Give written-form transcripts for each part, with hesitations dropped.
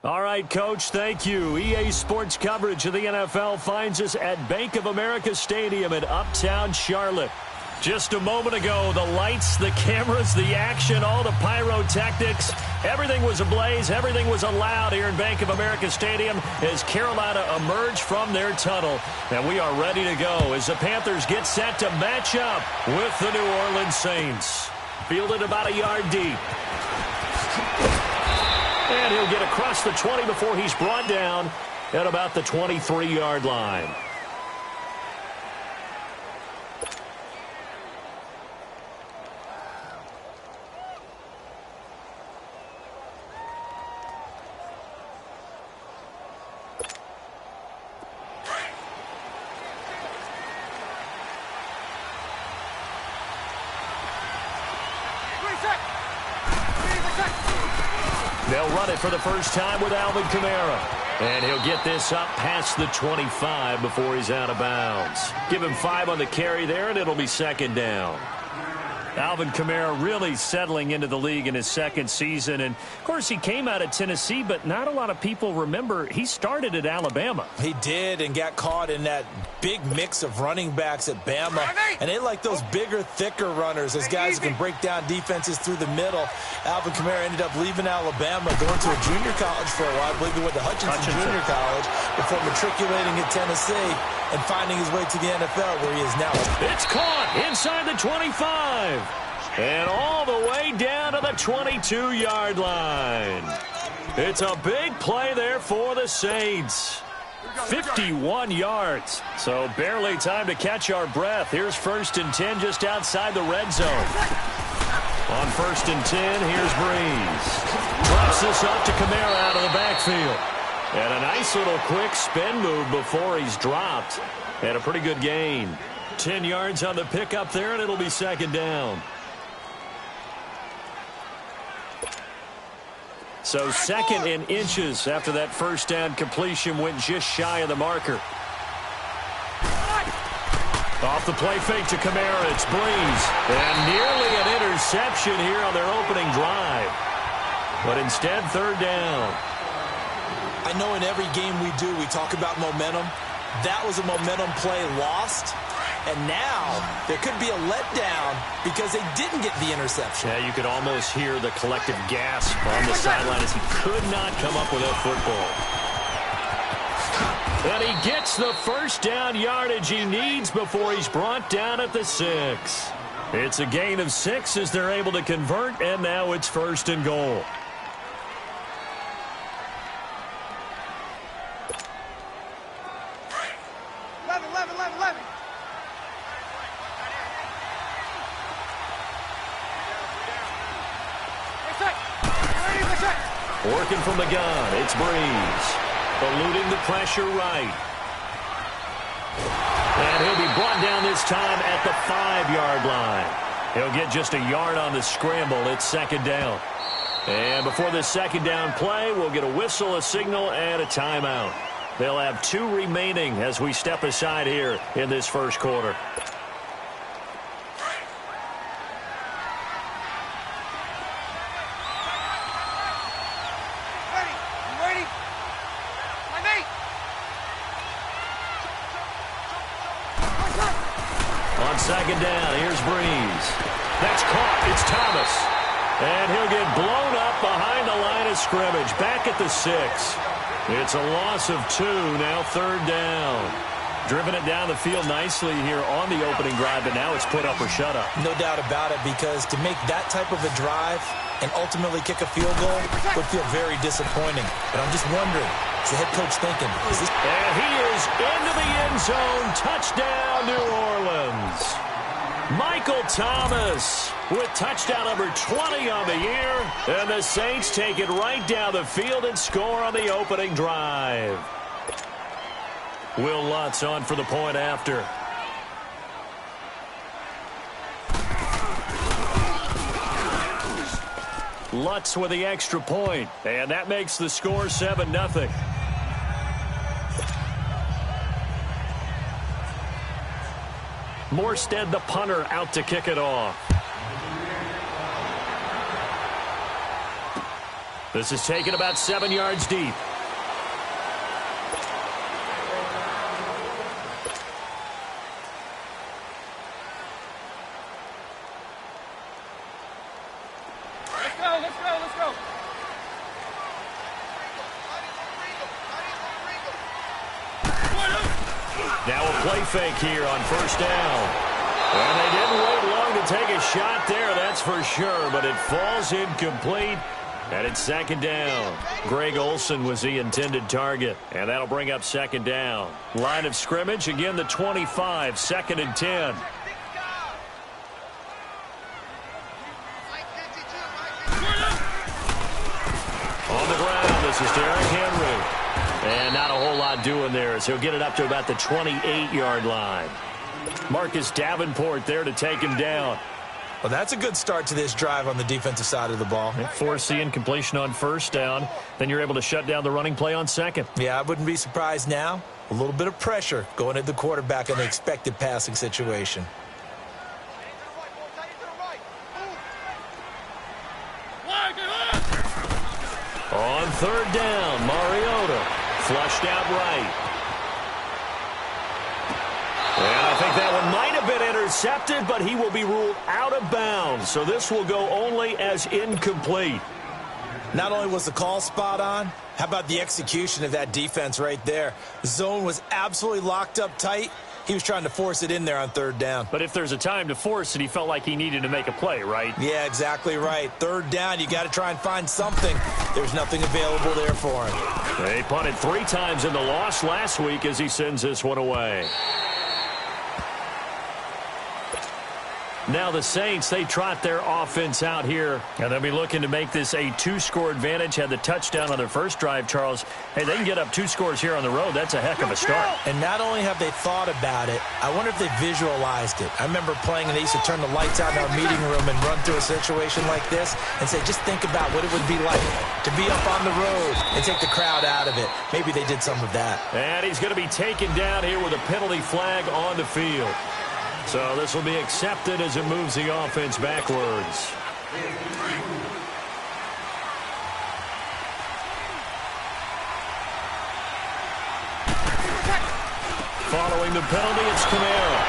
All right, Coach, thank you. EA Sports coverage of the NFL finds us at Bank of America Stadium in Uptown Charlotte. Just a moment ago, the lights, the cameras, the action, all the pyrotechnics, everything was ablaze, everything was allowed here in Bank of America Stadium as Carolina emerged from their tunnel. And we are ready to go as the Panthers get set to match up with the New Orleans Saints. Fielded about a yard deep. And he'll get across the 20 before he's brought down at about the 23-yard line. They'll run it for the first time with Alvin Kamara. And he'll get this up past the 25 before he's out of bounds. Give him 5 on the carry there, and it'll be second down. Alvin Kamara really settling into the league in his second season. And, of course, he came out of Tennessee, but not a lot of people remember he started at Alabama. He did and got caught in that big mix of running backs at Bama. And they like those bigger, thicker runners, those guys who can break down defenses through the middle. Alvin Kamara ended up leaving Alabama, going to a junior college for a while. I believe he went to Hutchinson Junior College before matriculating at Tennessee and finding his way to the NFL where he is now. It's caught inside the 25. And all the way down to the 22-yard line. It's a big play there for the Saints. 51 yards. So barely time to catch our breath. Here's 1st and 10 just outside the red zone. On 1st and 10, here's Breeze. Drops this up to Kamara out of the backfield. And a nice little quick spin move before he's dropped. And a pretty good gain. 10 yards on the pickup there, and it'll be second down. So second in inches after that first down completion went just shy of the marker. Off the play fake to Kamara, it's Breeze. And nearly an interception here on their opening drive. But instead, third down. I know in every game we do, we talk about momentum. That was a momentum play lost. And now there could be a letdown because they didn't get the interception. Yeah, you could almost hear the collective gasp on the sideline as he could not come up with that football. And he gets the first down yardage he needs before he's brought down at the 6. It's a gain of 6 as they're able to convert, and now it's 1st and goal. Working from the gun, it's Breeze. Eluding the pressure right. And he'll be brought down this time at the 5-yard line. He'll get just a yard on the scramble. It's second down. And before this second down play, we'll get a whistle, a signal, and a timeout. They'll have 2 remaining as we step aside here in this first quarter. Second down, here's Breeze. That's caught, it's Thomas. And he'll get blown up behind the line of scrimmage, back at the 6. It's a loss of 2, now third down. Driven it down the field nicely here on the opening drive, but now it's put up or shut up. No doubt about it, because to make that type of a drive and ultimately kick a field goal would feel very disappointing. But I'm just wondering, is the head coach thinking, is this... And he is into the end zone. Touchdown, New Orleans. Michael Thomas with touchdown number 20 on the year. And the Saints take it right down the field and score on the opening drive. Will Lutz on for the point after. Lutz with the extra point, and that makes the score 7-0. Morstead, the punter, out to kick it off. This is taken about 7 yards deep. Now a play fake here on first down. And they didn't wait long to take a shot there, that's for sure, but it falls incomplete, and it's second down. Greg Olsen was the intended target, and that'll bring up second down. Line of scrimmage, again the 25, 2nd and 10. On the ground, this is Derrick Henry. And not a whole lot doing there as he'll get it up to about the 28-yard line. Marcus Davenport there to take him down. Well, that's a good start to this drive on the defensive side of the ball. Force the incompletion on first down. Then you're able to shut down the running play on second. Yeah, I wouldn't be surprised now. A little bit of pressure going at the quarterback in the expected passing situation. On third down, Mariota flushed out right. And I think that one might have been intercepted, but he will be ruled out of bounds. So this will go only as incomplete. Not only was the call spot on, how about the execution of that defense right there? The zone was absolutely locked up tight. He was trying to force it in there on third down. But if there's a time to force it, he felt like he needed to make a play, right? Yeah, exactly right. Third down, you got to try and find something. There's nothing available there for him. They punted 3 times in the loss last week as he sends this one away. Now the Saints, they trot their offense out here, and they'll be looking to make this a 2-score advantage. Had the touchdown on their first drive, Charles. Hey, they can get up 2 scores here on the road. That's a heck of a start. And not only have they thought about it, I wonder if they visualized it. I remember playing, and they used to turn the lights out in our meeting room and run through a situation like this and say, just think about what it would be like to be up on the road and take the crowd out of it. Maybe they did some of that. And he's going to be taken down here with a penalty flag on the field. So this will be accepted as it moves the offense backwards. Following the penalty, it's Kamara.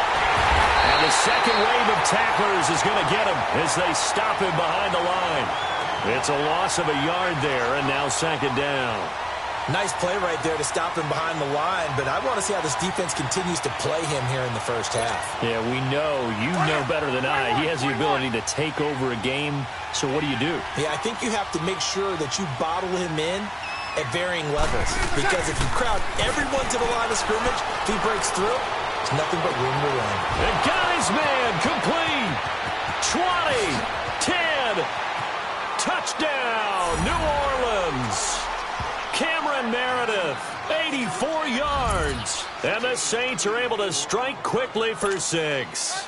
And the second wave of tacklers is going to get him as they stop him behind the line. It's a loss of a yard there, and now second down. Nice play right there to stop him behind the line, but I want to see how this defense continues to play him here in the first half. Yeah, we know. You know better than I. He has the ability to take over a game, so what do you do? Yeah, I think you have to make sure that you bottle him in at varying levels, because if you crowd everyone to the line of scrimmage, if he breaks through, there's nothing but room to run. The guy's man complete. 20, 10, touchdown, New Orleans. Cameron Meredith, 84 yards. And the Saints are able to strike quickly for 6.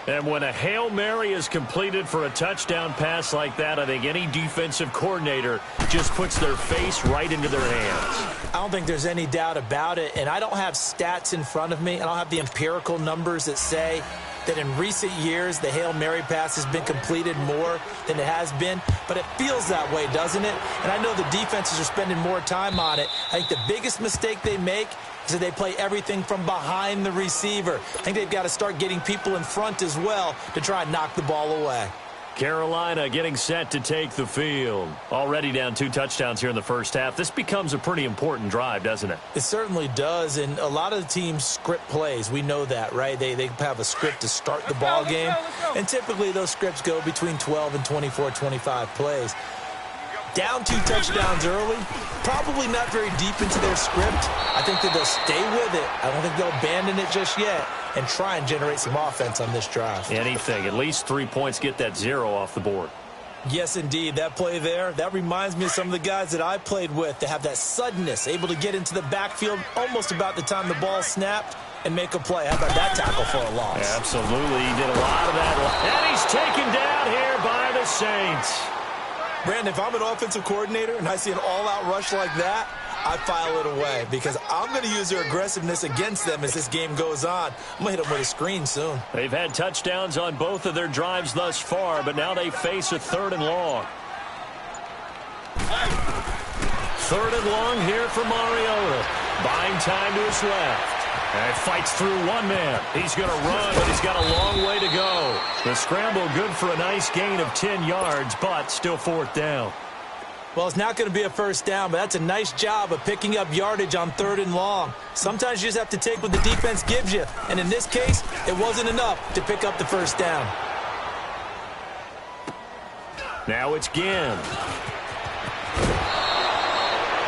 And when a Hail Mary is completed for a touchdown pass like that, I think any defensive coordinator just puts their face right into their hands. I don't think there's any doubt about it, and I don't have stats in front of me. I don't have the empirical numbers that say that in recent years the Hail Mary pass has been completed more than it has been, but it feels that way, doesn't it? And I know the defenses are spending more time on it. I think the biggest mistake they make is that they play everything from behind the receiver. I think they've got to start getting people in front as well to try and knock the ball away. Carolina getting set to take the field. Already down 2 touchdowns here in the first half. This becomes a pretty important drive, doesn't it? It certainly does, and a lot of the teams script plays. We know that, right? They have a script to start the ball game, and typically those scripts go between 12 and 24, 25 plays. Down 2 touchdowns early, probably not very deep into their script. I think that they'll stay with it. I don't think they'll abandon it just yet and try and generate some offense on this drive. Anything. At least 3 points, get that 0 off the board. Yes, indeed. That play there, that reminds me of some of the guys that I played with that have that suddenness, able to get into the backfield almost about the time the ball snapped and make a play. How about that tackle for a loss? Yeah, absolutely. He did a lot of that. And he's taken down here by the Saints. Brandon, if I'm an offensive coordinator and I see an all-out rush like that, I file it away because I'm going to use their aggressiveness against them as this game goes on. I'm going to hit them with a screen soon. They've had touchdowns on both of their drives thus far, but now they face a 3rd and long. Third and long here for Mariota. Buying time to his left. And fights through one man. He's going to run, but he's got a long way to go. The scramble good for a nice gain of 10 yards, but still fourth down. Well, it's not going to be a first down, but that's a nice job of picking up yardage on third and long. Sometimes you just have to take what the defense gives you, and in this case, it wasn't enough to pick up the first down. Now it's Ginn.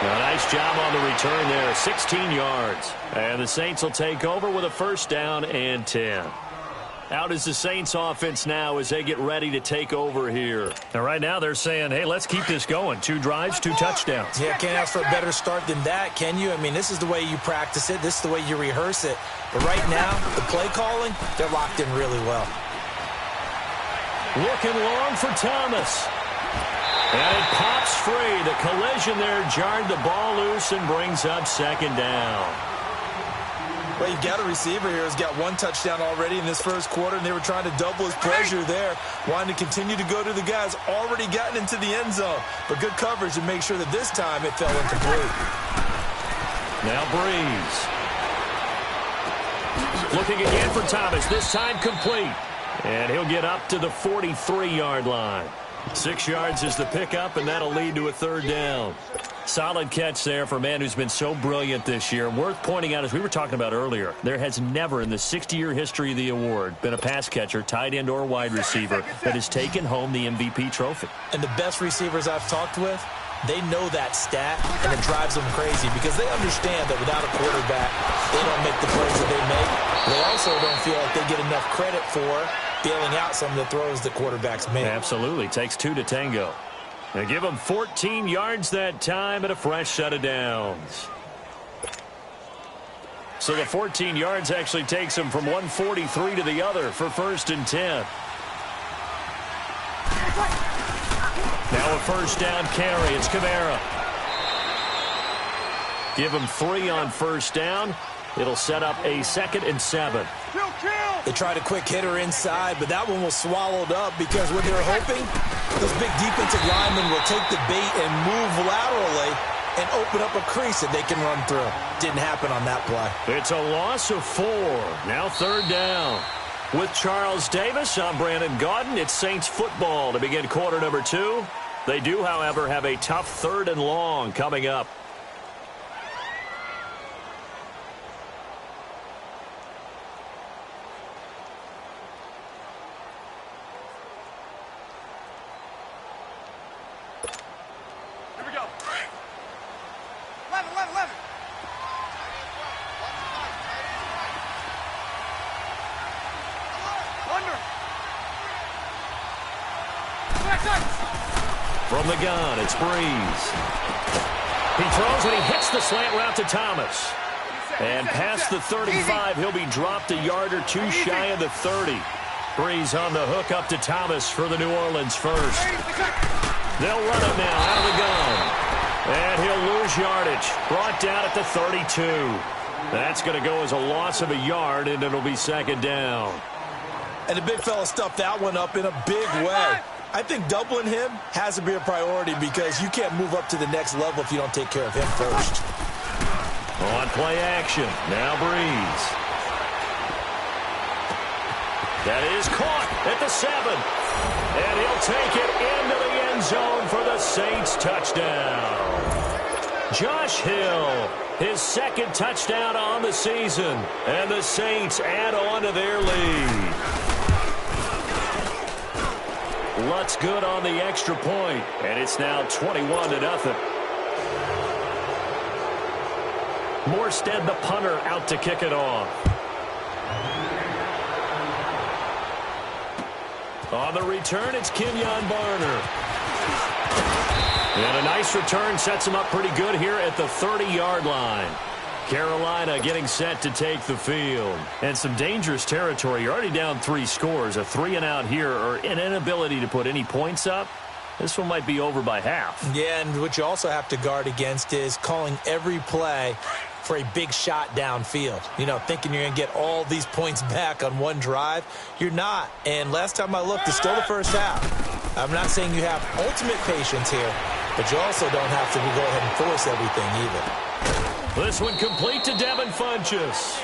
A nice job on the return there, 16 yards. And the Saints will take over with a first down and 10. Out is the Saints offense now as they get ready to take over here. Now, right now they're saying, hey, let's keep this going. 2 drives, 2 touchdowns. Yeah, can't ask for a better start than that, can you? I mean, this is the way you practice it. This is the way you rehearse it. But right now, the play calling, they're locked in really well. Looking long for Thomas. And it pops free. The collision there jarred the ball loose and brings up second down. Well, you've got a receiver here who's got 1 touchdown already in this first quarter, and they were trying to double his pressure there, wanting to continue to go to the guys already gotten into the end zone. But good coverage to make sure that this time it fell incomplete. Now Breeze. Looking again for Thomas, this time complete. And he'll get up to the 43-yard line. 6 yards is the pickup, and that'll lead to a third down. Solid catch there for a man who's been so brilliant this year. Worth pointing out, as we were talking about earlier, there has never in the 60-year history of the award been a pass catcher, tight end, or wide receiver that has taken home the MVP trophy. And the best receivers I've talked with, they know that stat, and it drives them crazy because they understand that without a quarterback, they don't make the plays that they make. They also don't feel like they get enough credit for bailing out some of the throws the quarterbacks make. Absolutely. Takes 2 to tango. They give them 14 yards that time and a fresh set of downs. So the 14 yards actually takes them from 143 to the other for first and 10. Now a first down carry. It's Kamara. Give them 3 on first down. It'll set up a 2nd and 7. They tried a quick hitter inside, but that one was swallowed up because what they're hoping, those big defensive linemen will take the bait and move laterally and open up a crease that they can run through. Didn't happen on that play. It's a loss of 4. Now third down. With Charles Davis, I'm Brandon Gaudin. It's Saints football to begin quarter number 2. They do, however, have a tough third and long coming up. From the gun, it's Breeze. He throws and he hits the slant route to Thomas. And past the 35, he'll be dropped a yard or 2 shy of the 30. Breeze on the hook up to Thomas for the New Orleans first. They'll run it now out of the gun. And he'll lose yardage. Brought down at the 32. That's going to go as a loss of a yard, and it'll be second down. And the big fella stuffed that one up in a big way. I think doubling him has to be a priority because you can't move up to the next level if you don't take care of him first. On play action. Now Breeze. That is caught at the 7. And he'll take it into the end zone for the Saints touchdown. Josh Hill, his 2nd touchdown on the season. And the Saints add on to their lead. Lutz good on the extra point, and it's now 21-0. Morstead, the punter, out to kick it off. On the return, it's Kenyon Barner. And a nice return sets him up pretty good here at the 30-yard line. Carolina getting set to take the field. And some dangerous territory. You're already down 3 scores. A 3-and-out here, or an inability to put any points up. This one might be over by half. Yeah, and what you also have to guard against is calling every play for a big shot downfield. You know, thinking you're going to get all these points back on one drive. You're not. And last time I looked, it's still the first half. I'm not saying you have ultimate patience here, but you also don't have to go ahead and force everything either. This one complete to Devin Funchess.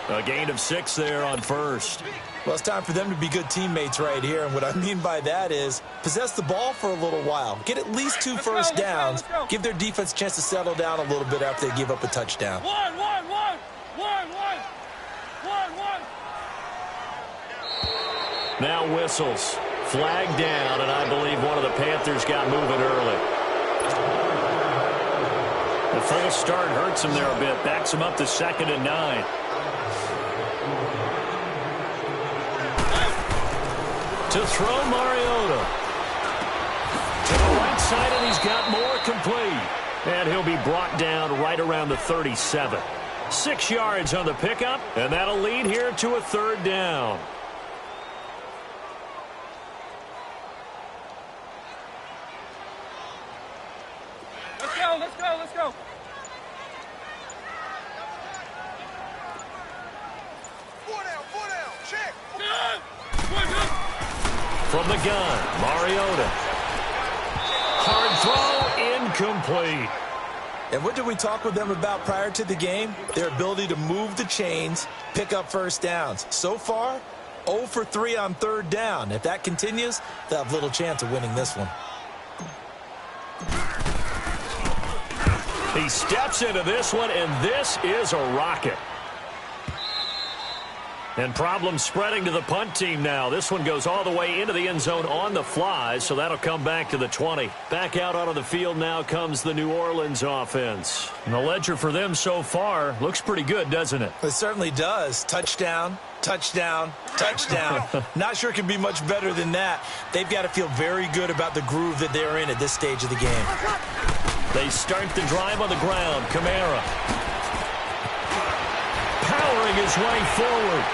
A gain of 6 there on first. Well, it's time for them to be good teammates right here, and what I mean by that is possess the ball for a little while. Get at least 2 first downs. Give their defense a chance to settle down a little bit after they give up a touchdown. One. Now whistles. Flag down, and I believe one of the Panthers got moving early. The false start hurts him there a bit. Backs him up to 2nd and 9. To throw Mariota. To the right side, and he's got more complete. And he'll be brought down right around the 37. 6 yards on the pickup, and that'll lead here to a 3rd down. Let's go. Four down. Check. From the gun, Mariota. Hard throw, incomplete. And what did we talk with them about prior to the game? Their ability to move the chains, pick up first downs. So far, 0 for 3 on 3rd down. If that continues, they'll have little chance of winning this one. He steps into this one, and this is a rocket. And problems spreading to the punt team now. This one goes all the way into the end zone on the fly, so that'll come back to the 20. Back out onto the field now comes the New Orleans offense. And the ledger for them so far looks pretty good, doesn't it? It certainly does. Touchdown. Not sure it can be much better than that. They've got to feel very good about the groove that they're in at this stage of the game. They start the drive on the ground. Kamara powering his way forward.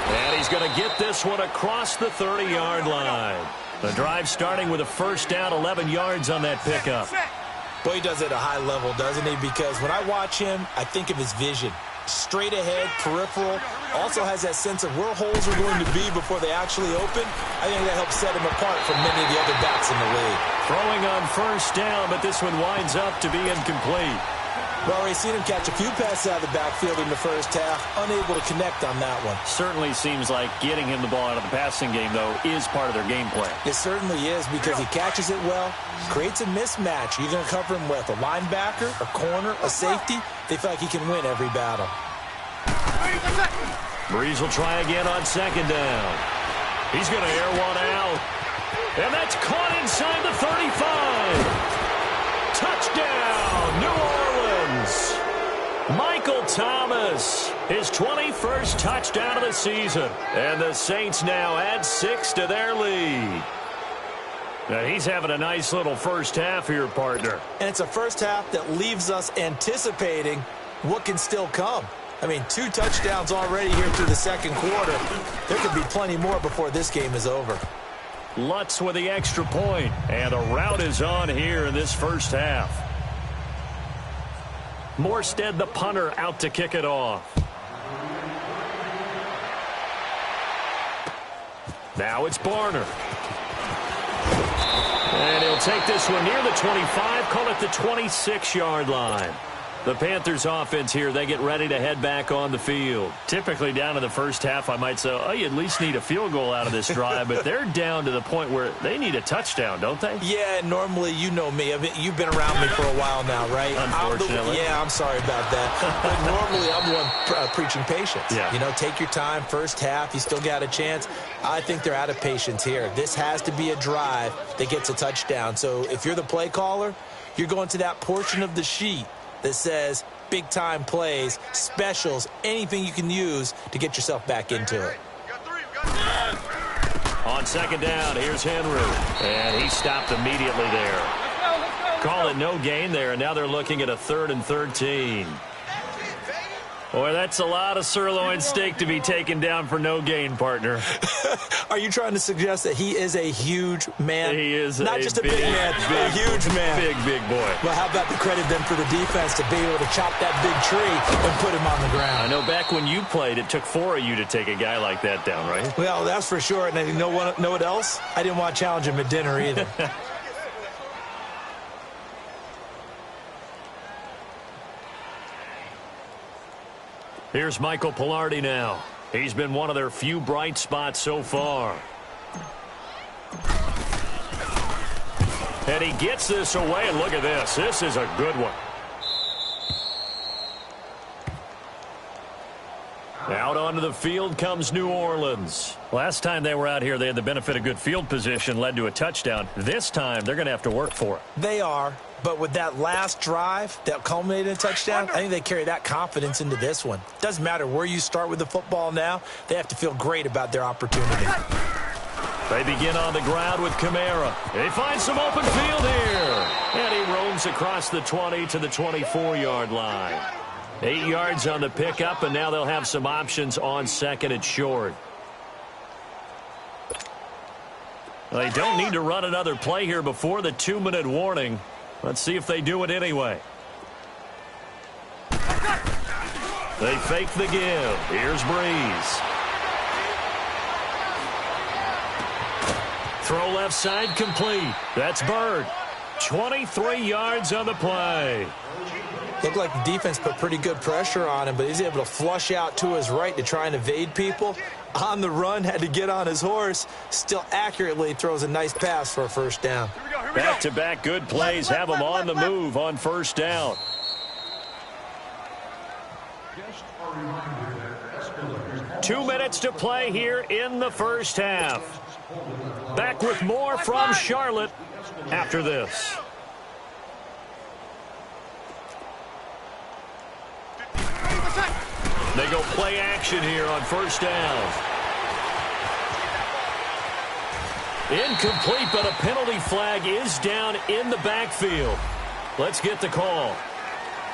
And he's going to get this one across the 30-yard line. The drive starting with a first down, 11 yards on that pickup. Boy, he does it at a high level, doesn't he? Because when I watch him, I think of his vision. Straight ahead, peripheral. Also has that sense of where holes are going to be before they actually open. I think that helps set him apart from many of the other backs in the league. Throwing on first down, but this one winds up to be incomplete. We've already seen him catch a few passes out of the backfield in the first half, unable to connect on that one. Certainly seems like getting him the ball out of the passing game, though, is part of their game plan. It certainly is because he catches it well, creates a mismatch. You're going to cover him with a linebacker, a corner, a safety. They feel like he can win every battle. Breeze will try again on 2nd down. He's going to air one out. And that's caught inside the 35. Touchdown, New Orleans. Michael Thomas, his 21st touchdown of the season. And the Saints now add 6 to their lead. Now he's having a nice little first half here, partner. And it's a first half that leaves us anticipating what can still come. I mean, 2 touchdowns already here through the second quarter. There could be plenty more before this game is over. Lutz with the extra point, and a rout is on here in this first half. Morstead, the punter, out to kick it off. Now it's Barner. And he'll take this one near the 25, call it the 26-yard line. The Panthers offense here, they get ready to head back on the field. Typically down in the first half, I might say, oh, you at least need a field goal out of this drive, but they're down to the point where they need a touchdown, don't they? Yeah, normally, you know me. I mean, you've been around me for a while now, right? Unfortunately. I'm sorry about that. But normally, I'm the one preaching patience. Yeah. You know, take your time, first half, you still got a chance. I think they're out of patience here. This has to be a drive that gets a touchdown. So if you're the play caller, you're going to that portion of the sheet that says big-time plays, specials, anything you can use to get yourself back into it. On 2nd down, here's Henry. And he stopped immediately there. Call it no gain there, and now they're looking at a 3rd and 13. Boy, that's a lot of sirloin steak to be taken down for no gain, partner. Are you trying to suggest that he is a huge man? He is not just a big man, a huge man. Big boy. Well, how about the credit then for the defense to be able to chop that big tree and put him on the ground? I know back when you played, it took 4 of you to take a guy like that down, right? Well, that's for sure. And you know what else? I didn't want to challenge him at dinner either. Here's Michael Pilardi now. He's been one of their few bright spots so far. And he gets this away, and look at this. This is a good one. Out onto the field comes New Orleans. Last time they were out here, they had the benefit of good field position, led to a touchdown. This time, they're going to have to work for it. They are, but with that last drive that culminated in a touchdown, I think they carry that confidence into this one. Doesn't matter where you start with the football now, they have to feel great about their opportunity. They begin on the ground with Kamara. They find some open field here. And he roams across the 20 to the 24-yard line. 8 yards on the pickup, and now they'll have some options on second and short. They don't need to run another play here before the 2-minute warning. Let's see if they do it anyway. They fake the give. Here's Breeze. Throw left side complete. That's Bird. 23 yards on the play. Looked like the defense put pretty good pressure on him, but he's able to flush out to his right to try and evade people. On the run, had to get on his horse. Still accurately throws a nice pass for a first down. Back-to-back good plays have him on the move on first down. Two minutes to play here in the first half. Back with more from Charlotte after this. They go play action here on first down. Incomplete, but a penalty flag is down in the backfield. Let's get the call.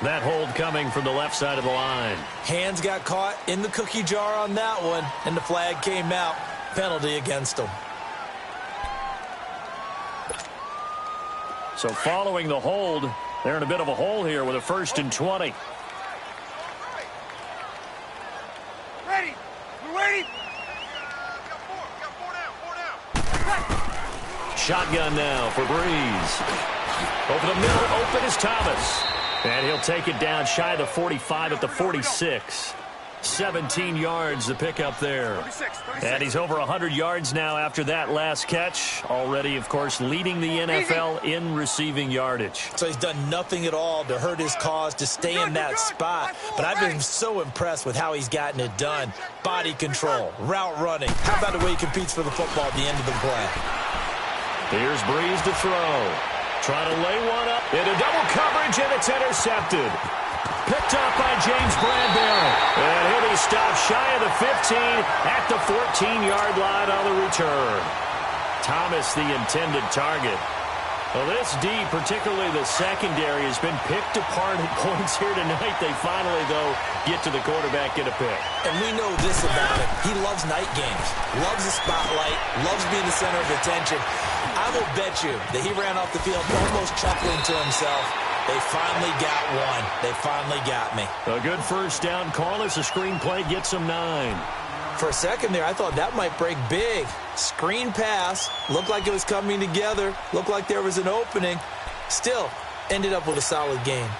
That hold coming from the left side of the line. Hands got caught in the cookie jar on that one, and the flag came out. Penalty against them. So following the hold, they're in a bit of a hole here with a 1st and 20. Ready. We're ready. Shotgun now for Breeze. Over the middle, open is Thomas. And he'll take it down shy of the 45 at the 46. 17 yards to pick up there. 36. And he's over 100 yards now after that last catch. Already, of course, leading the NFL in receiving yardage. So he's done nothing at all to hurt his cause, to stay in that spot. But I've been so impressed with how he's gotten it done. Body control, route running. How about the way he competes for the football at the end of the play? Here's Breeze to throw. Trying to lay one up into double coverage, and it's intercepted. Picked up by James Bradbury. And he'll be stopped shy of the 15 at the 14-yard line on the return. Thomas, the intended target. Well, this D, particularly the secondary, has been picked apart at points here tonight. They finally, though, get to the quarterback, get a pick. And we know this about him. He loves night games, loves the spotlight, loves being the center of attention. I will bet you that he ran off the field almost chuckling to himself. They finally got one. They finally got me. A good first down call as the screenplay gets him 9. For a second there, I thought that might break big. Screen pass. Looked like it was coming together. Looked like there was an opening. Still, ended up with a solid game.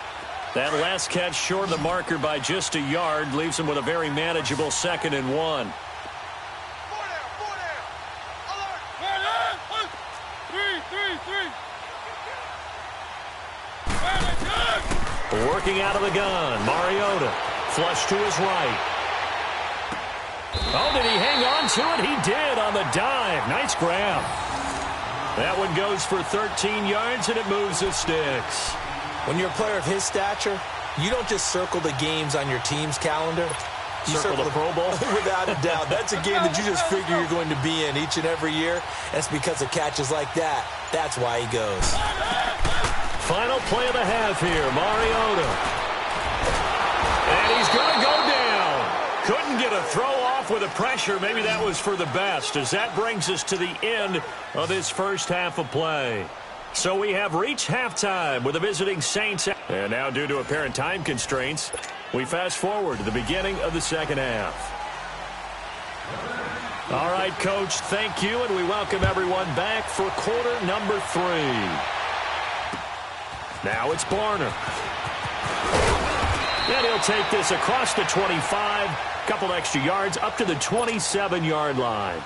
That last catch short of the marker by just a yard leaves him with a very manageable 2nd and 1. Working out of the gun, Mariota. Flush to his right. Oh, did he hang on to it? He did on the dive. Nice grab. That one goes for 13 yards, and it moves the sticks. When you're a player of his stature, you don't just circle the games on your team's calendar. You circle the Pro Bowl? Without a doubt. That's a game that you just figure you're going to be in each and every year. And it's because of catches like that. That's why he goes. Final play of the half here, Mariota. And he's going to go down. Couldn't get a throw off with the pressure. Maybe that was for the best, as that brings us to the end of this first half of play. So we have reached halftime with the visiting Saints. And now, due to apparent time constraints, we fast forward to the beginning of the second half. All right, Coach, thank you, and we welcome everyone back for quarter number 3. Now it's Barner. And he'll take this across the 25, couple extra yards up to the 27-yard line.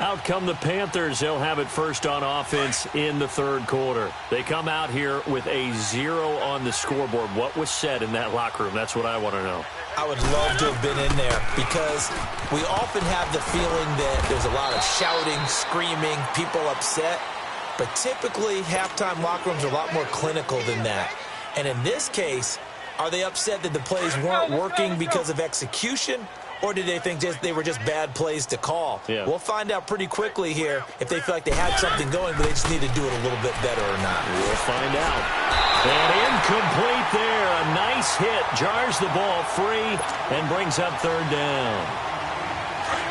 Out come the Panthers. They'll have it first on offense in the third quarter. They come out here with a 0 on the scoreboard. What was said in that locker room? That's what I want to know. I would love to have been in there because we often have the feeling that there's a lot of shouting, screaming, people upset. But typically, halftime locker rooms are a lot more clinical than that. And in this case, are they upset that the plays weren't working because of execution? Or did they think they were just bad plays to call? Yeah. We'll find out pretty quickly here if they feel like they had something going, but they just need to do it a little bit better or not. We'll find out. And incomplete there. A nice hit. Jars the ball free and brings up third down.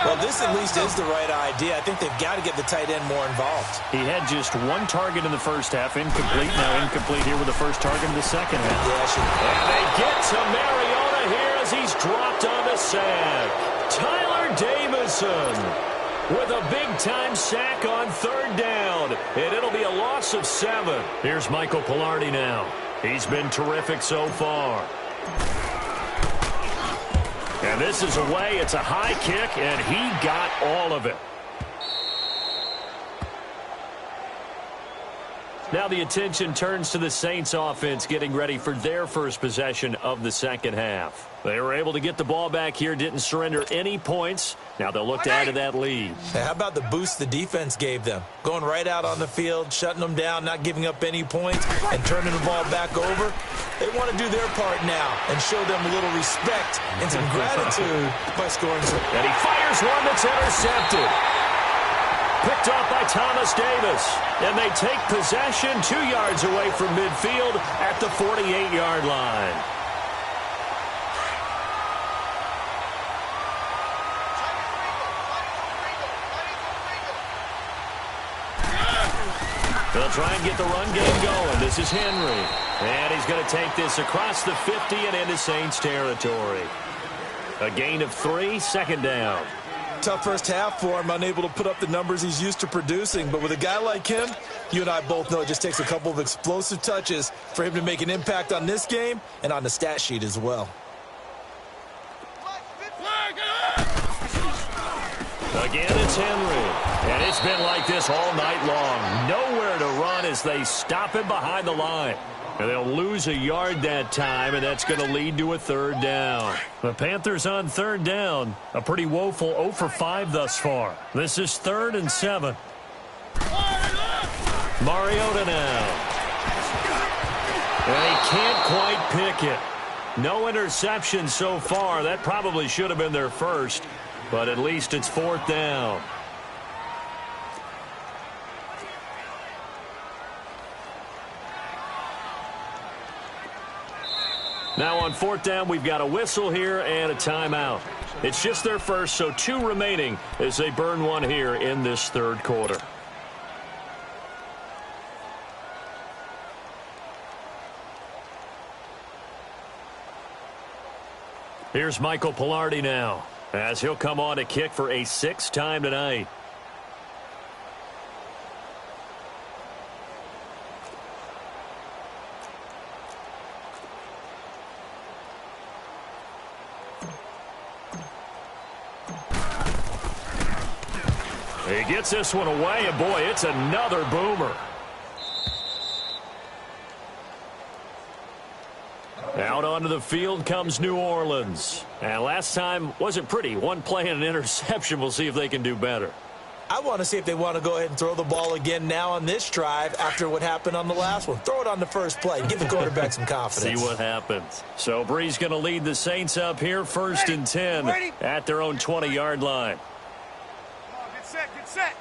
Well, this at least is the right idea. I think they've got to get the tight end more involved. He had just one target in the first half. Incomplete. Now incomplete here with the first target in the second half. Yeah, and they get to Mariota here as he's dropped on the sack. Tyler Davison with a big-time sack on third down. And it'll be a loss of 7. Here's Michael Pilardi now. He's been terrific so far. And this is away. It's a high kick, and he got all of it. Now the attention turns to the Saints offense getting ready for their first possession of the second half. They were able to get the ball back here, didn't surrender any points. Now they'll look to add to that lead. Hey, how about the boost the defense gave them? Going right out on the field, shutting them down, not giving up any points, and turning the ball back over. They want to do their part now and show them a little respect and some gratitude by scoring some. And he fires one that's intercepted. Picked off by Thomas Davis. And they take possession 2 yards away from midfield at the 48-yard line. They'll try and get the run game going. This is Henry. And he's going to take this across the 50 and into Saints territory. A gain of 3, second down. Tough first half for him, unable to put up the numbers he's used to producing. But with a guy like him, you and I both know it just takes a couple of explosive touches for him to make an impact on this game and on the stat sheet as well. Again, it's Henry. And it's been like this all night long. Nowhere to run as they stop him behind the line. And they'll lose a yard that time, and that's going to lead to a third down. The Panthers on third down. A pretty woeful 0 for 5 thus far. This is 3rd and 7. Mariota now. And he can't quite pick it. No interception so far. That probably should have been their first, but at least it's 4th down. Now on 4th down, we've got a whistle here and a timeout. It's just their first, so 2 remaining as they burn one here in this third quarter. Here's Michael Pilardi now as he'll come on to kick for a 6th time tonight. He gets this one away, and boy, it's another boomer. Out onto the field comes New Orleans. And last time wasn't pretty. One play and an interception. We'll see if they can do better. I want to see if they want to go ahead and throw the ball again now on this drive after what happened on the last one. Throw it on the first play. Give the quarterback some confidence. See what happens. So Bree's going to lead the Saints up here, 1st and 10 at their own 20-yard line. Get set, get set.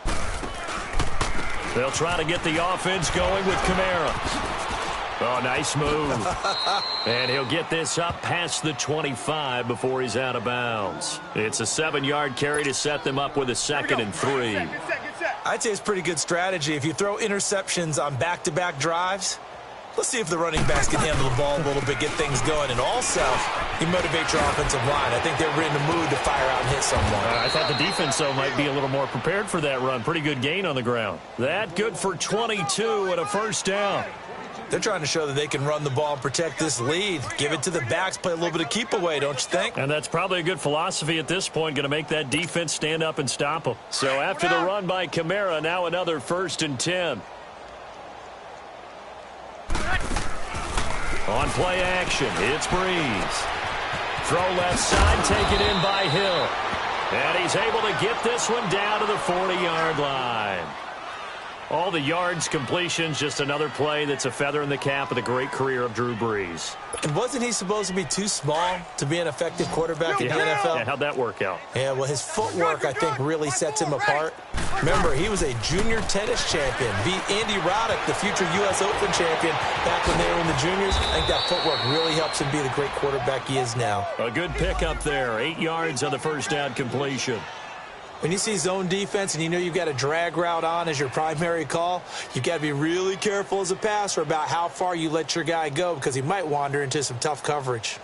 They'll try to get the offense going with Kamara. Oh, nice move. And he'll get this up past the 25 before he's out of bounds. It's a 7-yard carry to set them up with a 2nd and 3. Get set. I'd say it's pretty good strategy. If you throw interceptions on back-to-back drives, let's see if the running backs can handle the ball a little bit, get things going. And also, you motivate your offensive line. I think they're in the mood to fire out and hit someone. I thought the defense, though, might be a little more prepared for that run. Pretty good gain on the ground. That good for 22 and a 1st down. They're trying to show that they can run the ball and protect this lead. Give it to the backs, play a little bit of keep away, don't you think? And that's probably a good philosophy at this point, going to make that defense stand up and stop them. So after the run by Kamara, now another 1st and 10. On play action, it's Breeze. Throw left side, taken in by Hill. And he's able to get this one down to the 40-yard line. All the yards, completions, just another play that's a feather in the cap of the great career of Drew Brees. And wasn't he supposed to be too small to be an effective quarterback in the NFL? Yeah, how'd that work out? Yeah, well, his footwork, I think, really sets him apart. Remember, he was a junior tennis champion, beat Andy Roddick, the future U.S. Open champion, back when they were in the juniors. I think that footwork really helps him be the great quarterback he is now. A good pickup there, 8 yards on the first down completion. When you see zone defense and you know you've got a drag route on as your primary call, you've got to be really careful as a passer about how far you let your guy go because he might wander into some tough coverage.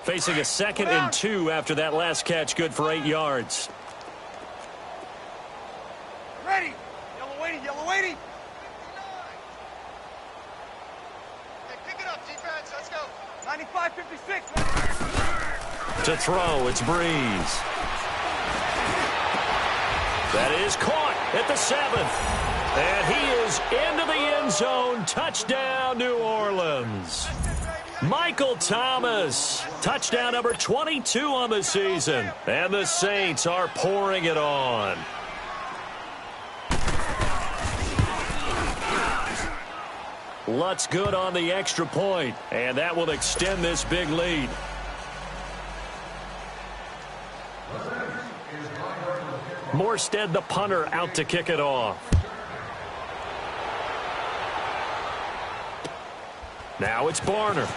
Facing a 2nd and 2 after that last catch, good for 8 yards. Ready. Yellow waiting, yellow waiting. Pick it up, defense. Let's go. 95-56. To throw, it's Breeze. That is caught at the 7th. And he is into the end zone. Touchdown, New Orleans. Michael Thomas, touchdown number 22 on the season. And the Saints are pouring it on. Lutz good on the extra point, and that will extend this big lead. Morstead, the punter, out to kick it off. Now it's Barner.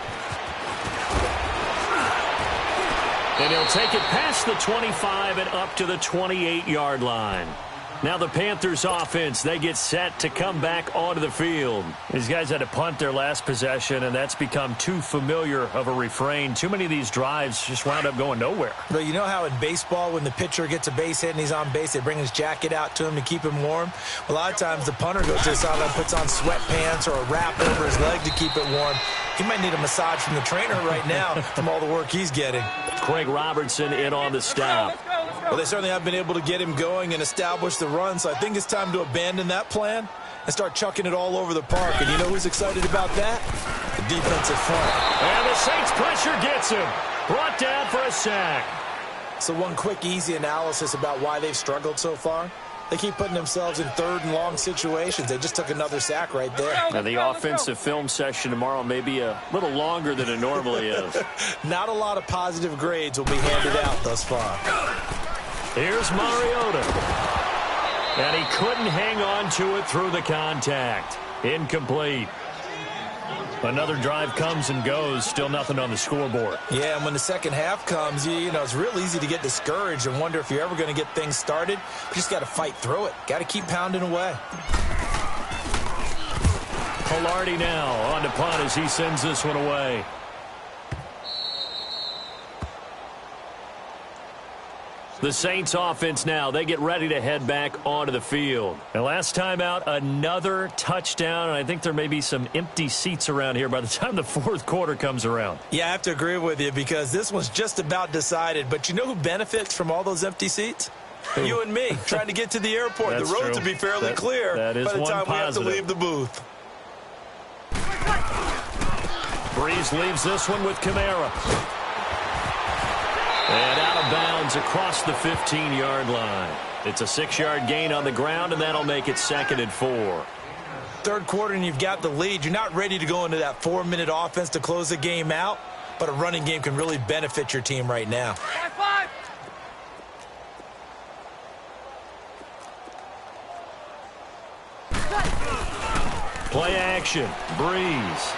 And he'll take it past the 25 and up to the 28-yard line. Now the Panthers offense, they get set to come back onto the field. These guys had to punt their last possession, and that's become too familiar of a refrain. Too many of these drives just wound up going nowhere. But you know how in baseball when the pitcher gets a base hit and he's on base, they bring his jacket out to him to keep him warm? A lot of times the punter goes to the sideline, puts on sweatpants or a wrap over his leg to keep it warm. He might need a massage from the trainer right now from all the work he's getting. Craig Robertson in on the stop. Well, they certainly have been able to get him going and establish the run, so I think it's time to abandon that plan and start chucking it all over the park. And you know who's excited about that? The defensive front. And the Saints pressure gets him. Brought down for a sack. So one quick, easy analysis about why they've struggled so far. They keep putting themselves in 3rd and long situations. They just took another sack right there. Now the offensive film session tomorrow may be a little longer than it normally is. Not a lot of positive grades will be handed out thus far. Here's Mariota. And he couldn't hang on to it through the contact. Incomplete. Another drive comes and goes. Still nothing on the scoreboard. Yeah, and when the second half comes, you know, it's real easy to get discouraged and wonder if you're ever going to get things started. You just got to fight through it. Got to keep pounding away. Polardi now on to punt as he sends this one away. The Saints offense now, they get ready to head back onto the field. And last time out, another touchdown, and I think there may be some empty seats around here by the time the 4th quarter comes around. Yeah, I have to agree with you because this one's just about decided. But you know who benefits from all those empty seats? Who? You and me, trying to get to the airport. The roads will be fairly clear that is by the time one we have to leave the booth. Breeze leaves this one with Kamara. And out of bounds across the 15-yard line. It's a 6-yard gain on the ground, and that'll make it 2nd and 4. 3rd quarter, and you've got the lead. You're not ready to go into that 4-minute offense to close the game out, but a running game can really benefit your team right now. 5-5. Play action. Breeze.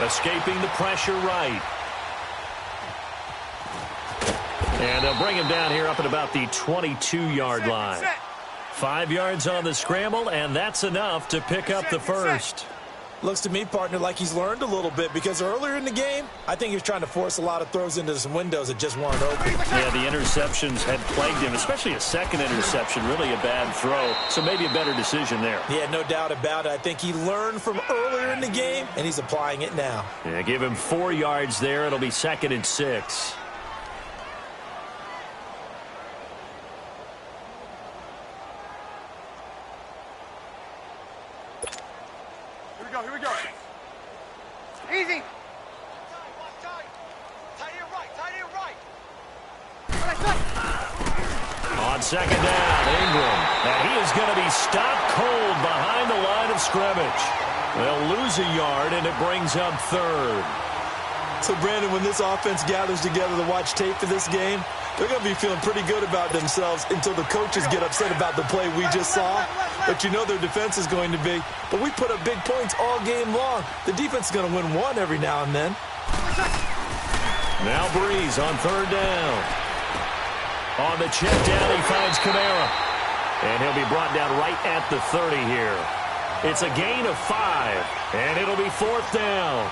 Escaping the pressure right. And they'll bring him down here up at about the 22-yard line. 5 yards on the scramble, and that's enough to pick up the first. Looks to me, partner, like he's learned a little bit, because earlier in the game, I think he was trying to force a lot of throws into some windows that just weren't open. Yeah, the interceptions had plagued him, especially a second interception, really a bad throw, so maybe a better decision there. Yeah, no doubt about it. I think he learned from earlier in the game, and he's applying it now. Yeah, give him 4 yards there. It'll be 2nd and 6. Here we go. Easy. Tight to your right. On 2nd down, Ingram. And he is going to be stopped cold behind the line of scrimmage. They'll lose a yard, and it brings up 3rd. So, Brandon, when this offense gathers together to watch tape for this game, they're going to be feeling pretty good about themselves until the coaches get upset about the play we just saw. But you know their defense is going to be. But we put up big points all game long. The defense is going to win one every now and then. Now Breeze on 3rd down. On the check down, he finds Kamara. And he'll be brought down right at the 30 here. It's a gain of 5, and it'll be 4th down.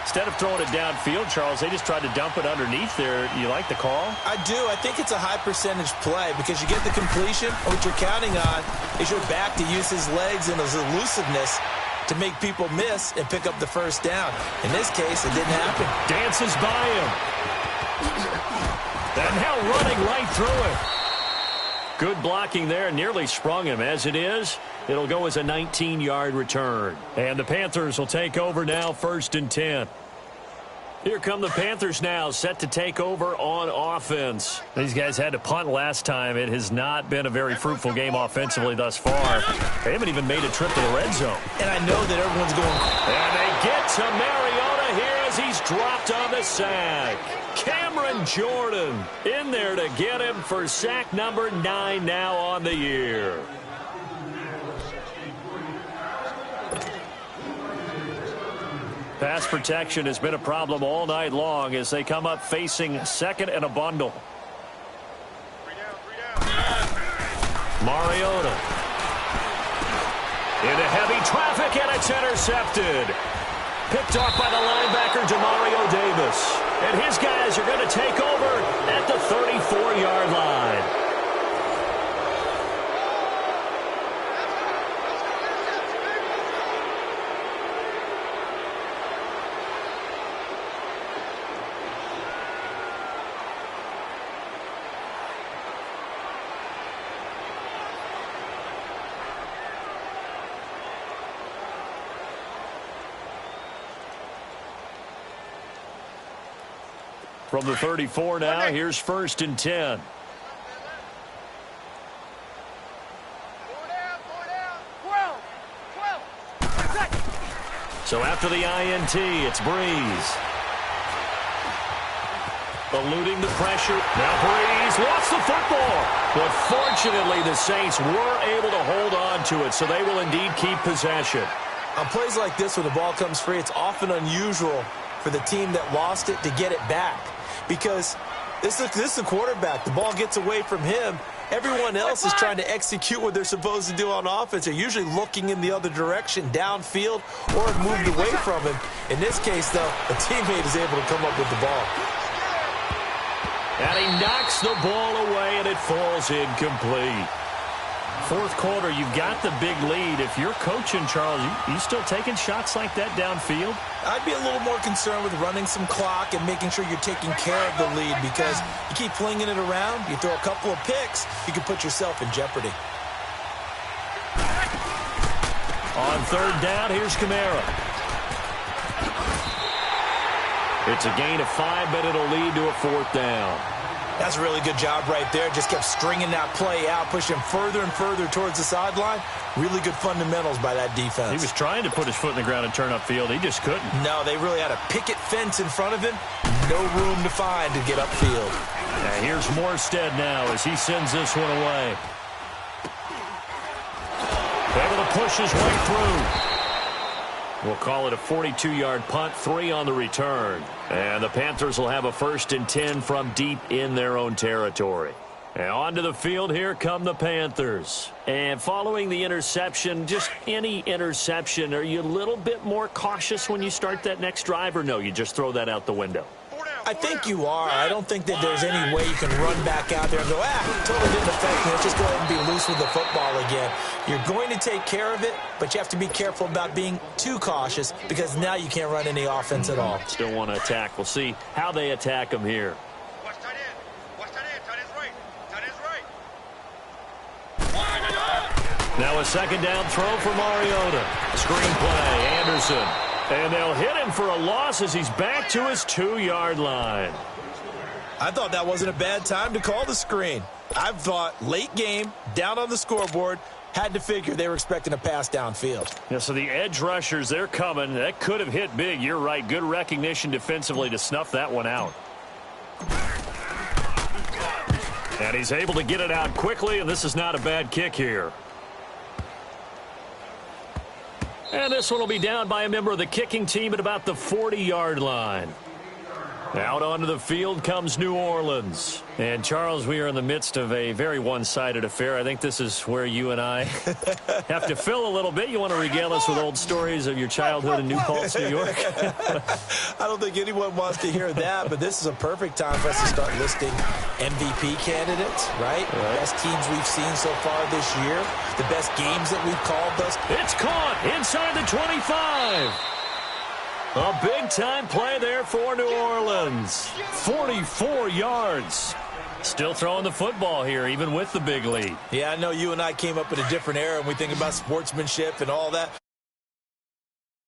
Instead of throwing it downfield, Charles, they just tried to dump it underneath there. You like the call? I do. I think it's a high-percentage play because you get the completion. What you're counting on is your back to use his legs and his elusiveness to make people miss and pick up the 1st down. In this case, it didn't happen. Dances by him. And now running right through it. Good blocking there. Nearly sprung him. As it is, it'll go as a 19-yard return. And the Panthers will take over now, 1st and 10. Here come the Panthers now, set to take over on offense. These guys had to punt last time. It has not been a very fruitful game offensively thus far. They haven't even made a trip to the red zone. And I know that everyone's going. And they get to Mariota here as he's dropped on the sack. Cameron Jordan in there to get him for sack number 9 now on the year. Pass protection has been a problem all night long as they come up facing 2nd and a bundle. 3 down. Mariota. Into heavy traffic, and it's intercepted. Picked off by the linebacker, Demario Davis. And his guys are going to take over at the 34-yard line. From the 34 now, here's 1st and 10. 4 down. 12. So after the INT, it's Breeze. Eluding the pressure. Now Breeze lost the football. But fortunately, the Saints were able to hold on to it, so they will indeed keep possession. On plays like this where the ball comes free, it's often unusual for the team that lost it to get it back. Because this is the quarterback. The ball gets away from him. Everyone else is trying to execute what they're supposed to do on offense. They're usually looking in the other direction, downfield, or have moved away from him. In this case, though, a teammate is able to come up with the ball. And he knocks the ball away, and it falls incomplete. 4th quarter, you've got the big lead. If you're coaching, Charles, you still taking shots like that downfield? I'd be a little more concerned with running some clock and making sure you're taking care of the lead, because you keep flinging it around, you throw a couple of picks, you can put yourself in jeopardy. On 3rd down, here's Kamara. It's a gain of 5, but it'll lead to a 4th down. That's a really good job right there. Just kept stringing that play out, pushing further and further towards the sideline. Really good fundamentals by that defense. He was trying to put his foot in the ground and turn upfield. He just couldn't. No, they really had a picket fence in front of him. No room to find to get upfield. Now here's Morstead now as he sends this one away. Able to push his way through. We'll call it a 42-yard punt, 3 on the return. And the Panthers will have a 1st and 10 from deep in their own territory. And onto the field, here come the Panthers. And following the interception, just any interception, are you a little bit more cautious when you start that next drive, or no, you just throw that out the window? I think you are. I don't think that there's any way you can run back out there and go, totally didn't affect me. Let's just go ahead and be loose with the football again. You're going to take care of it, but you have to be careful about being too cautious because now you can't run any offense at all. Still want to attack. We'll see how they attack them here. Watch tight end. Watch tight end. Tight end's right. Tight end's right. Now a second down throw for Mariota. Screenplay, Anderson. And they'll hit him for a loss as he's back to his 2-yard line. I thought that wasn't a bad time to call the screen. I thought late game, down on the scoreboard, had to figure they were expecting a pass downfield. Yeah, so the edge rushers, they're coming. That could have hit big. You're right. Good recognition defensively to snuff that one out. And he's able to get it out quickly, and this is not a bad kick here. And this one will be down by a member of the kicking team at about the 40-yard line. Out onto the field comes New Orleans. And, Charles, we are in the midst of a very one-sided affair. I think this is where you and I have to fill a little bit. You want to regale us with old stories of your childhood in New Paltz, New York? I don't think anyone wants to hear that, but this is a perfect time for us to start listing MVP candidates, right? The best teams we've seen so far this year, the best games that we've called thus. It's caught inside the 25. A big-time play there for New Orleans. 44 yards. Still throwing the football here, even with the big lead. Yeah, I know you and I came up in a different era, and we think about sportsmanship and all that.